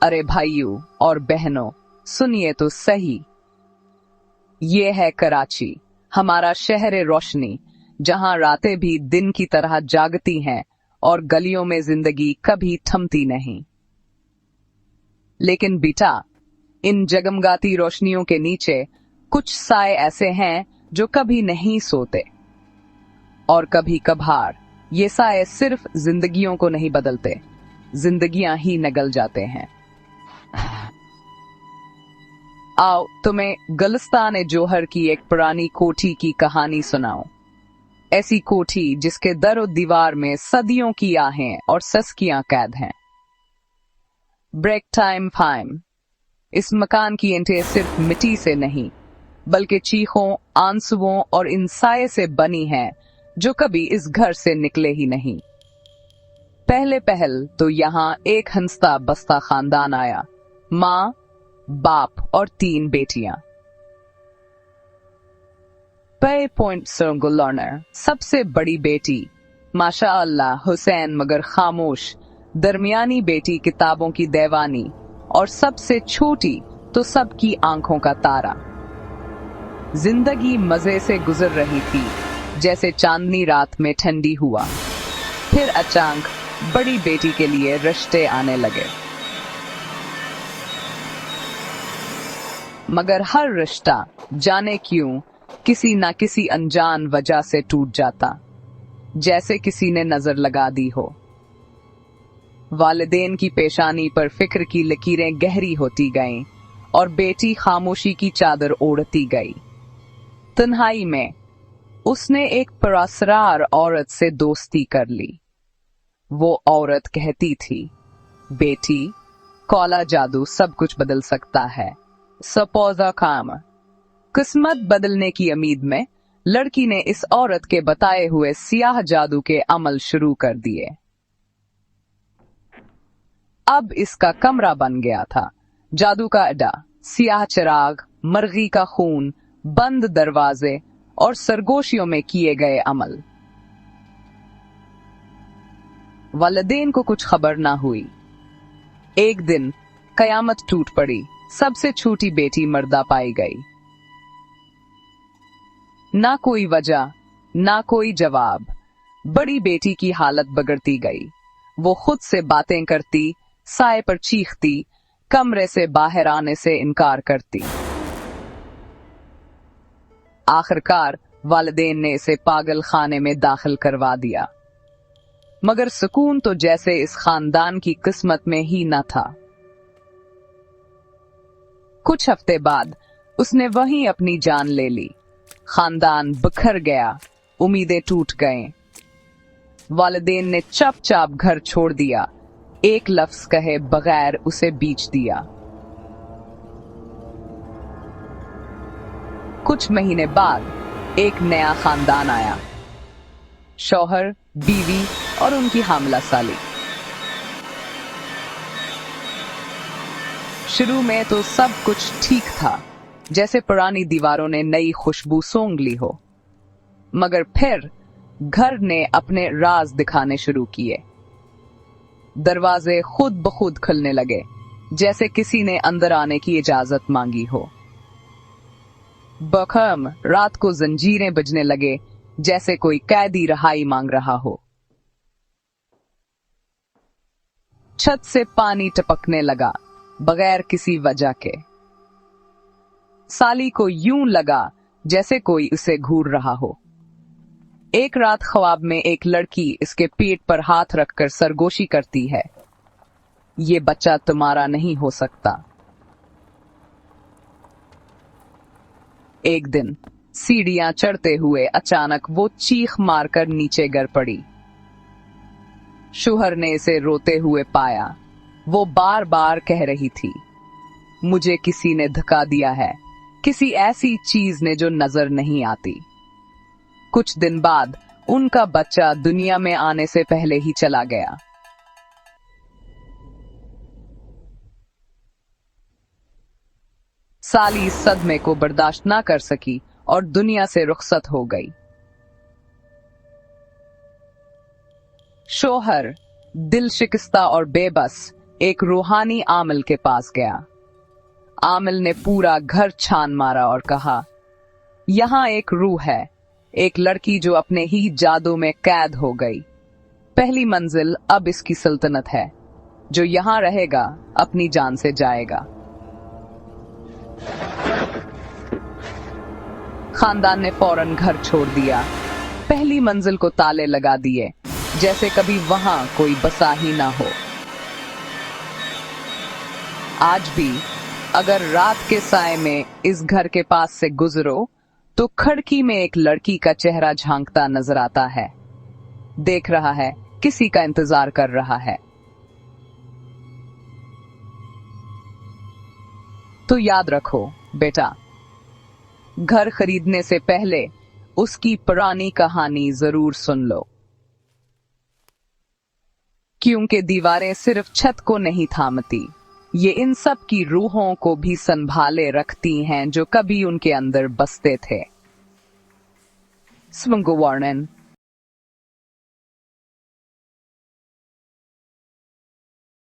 अरे भाइयों और बहनों, सुनिए तो सही। ये है कराची, हमारा शहर रोशनी, जहां रातें भी दिन की तरह जागती हैं और गलियों में जिंदगी कभी थमती नहीं। लेकिन बेटा, इन जगमगाती रोशनियों के नीचे कुछ साए ऐसे हैं जो कभी नहीं सोते, और कभी कभार ये साए सिर्फ जिंदगियों को नहीं बदलते, जिंदगियां ही निगल जाते हैं। आओ तुम्हें गुलिस्तान जोहर की एक पुरानी कोठी की कहानी सुनाऊं। ऐसी कोठी जिसके दर और दीवार में सदियों की आहें और सस्कियां कैद हैं। ब्रेक टाइम फाइम। इस मकान की ईंटें सिर्फ मिट्टी से नहीं, बल्कि चीखों, आंसुओं और इन साये से बनी हैं जो कभी इस घर से निकले ही नहीं। पहले पहल तो यहाँ एक हंसता बसता खानदान आया, माँ, बाप और 3 बेटियां। पे पॉइंट गुलर्नर सबसे बड़ी बेटी, माशाअल्लाह हुसैन मगर खामोश, दरमियानी बेटी किताबों की देवानी, और सबसे छोटी तो सबकी आंखों का तारा। जिंदगी मजे से गुजर रही थी, जैसे चांदनी रात में ठंडी हुआ। फिर अचानक बड़ी बेटी के लिए रिश्ते आने लगे, मगर हर रिश्ता जाने क्यों किसी न किसी अनजान वजह से टूट जाता, जैसे किसी ने नजर लगा दी हो। वालिदैन की पेशानी पर फिक्र की लकीरें गहरी होती गईं और बेटी खामोशी की चादर ओढ़ती गई। तन्हाई में उसने एक पुरअसरार औरत से दोस्ती कर ली। वो औरत कहती थी, बेटी, काला जादू सब कुछ बदल सकता है, सपोजा काम। किस्मत बदलने की उम्मीद में लड़की ने इस औरत के बताए हुए सियाह जादू के अमल शुरू कर दिए। अब इसका कमरा बन गया था जादू का अड्डा। सियाह चिराग, मर्गी का खून, बंद दरवाजे और सरगोशियों में किए गए अमल। वालिदैन को कुछ खबर ना हुई। एक दिन कयामत टूट पड़ी, सबसे छोटी बेटी मर्दा पाई गई। ना कोई वजह, ना कोई जवाब। बड़ी बेटी की हालत बिगड़ती गई। वो खुद से बातें करती, साए पर चीखती, कमरे से बाहर आने से इनकार करती। आखिरकार वालिदैन ने इसे पागल खाने में दाखिल करवा दिया, मगर सुकून तो जैसे इस खानदान की किस्मत में ही न था। कुछ हफ्ते बाद उसने वहीं अपनी जान ले ली। खानदान बिखर गया, उम्मीदें टूट गईं। वालिदैन ने चुपचाप घर छोड़ दिया, एक लफ्ज कहे बगैर उसे बीच दिया। कुछ महीने बाद एक नया खानदान आया, शौहर, बीवी और उनकी हामला साली। शुरू में तो सब कुछ ठीक था, जैसे पुरानी दीवारों ने नई खुशबू सूंघ ली हो। मगर फिर घर ने अपने राज दिखाने शुरू किए। दरवाजे खुद ब खुद खुलने लगे, जैसे किसी ने अंदर आने की इजाजत मांगी हो। बखम रात को जंजीरें बजने लगे, जैसे कोई कैदी रहाई मांग रहा हो। छत से पानी टपकने लगा, बगैर किसी वजह के। साली को यूं लगा जैसे कोई उसे घूर रहा हो। एक रात ख्वाब में एक लड़की इसके पेट पर हाथ रखकर सरगोशी करती है, ये बच्चा तुम्हारा नहीं हो सकता। एक दिन सीढ़ियां चढ़ते हुए अचानक वो चीख मारकर नीचे गिर पड़ी। शौहर ने इसे रोते हुए पाया। वो बार बार कह रही थी, मुझे किसी ने धक्का दिया है, किसी ऐसी चीज ने जो नजर नहीं आती। कुछ दिन बाद उनका बच्चा दुनिया में आने से पहले ही चला गया। साली सदमे को बर्दाश्त ना कर सकी और दुनिया से रुखसत हो गई। शौहर दिल शिकस्ता और बेबस एक रूहानी आमिल के पास गया। आमिल ने पूरा घर छान मारा और कहा, यहाँ एक रूह है, एक लड़की जो अपने ही जादू में कैद हो गई। पहली मंजिल अब इसकी सल्तनत है, जो यहाँ रहेगा अपनी जान से जाएगा। खानदान ने फौरन घर छोड़ दिया, पहली मंजिल को ताले लगा दिए, जैसे कभी वहां कोई बसा ही ना हो। आज भी अगर रात के साए में इस घर के पास से गुजरो तो खिड़की में एक लड़की का चेहरा झांकता नजर आता है, देख रहा है, किसी का इंतजार कर रहा है। तो याद रखो बेटा, घर खरीदने से पहले उसकी पुरानी कहानी जरूर सुन लो, क्योंकि दीवारें सिर्फ छत को नहीं थामती, ये इन सब की रूहों को भी संभाले रखती हैं जो कभी उनके अंदर बसते थे। Svungu Warnen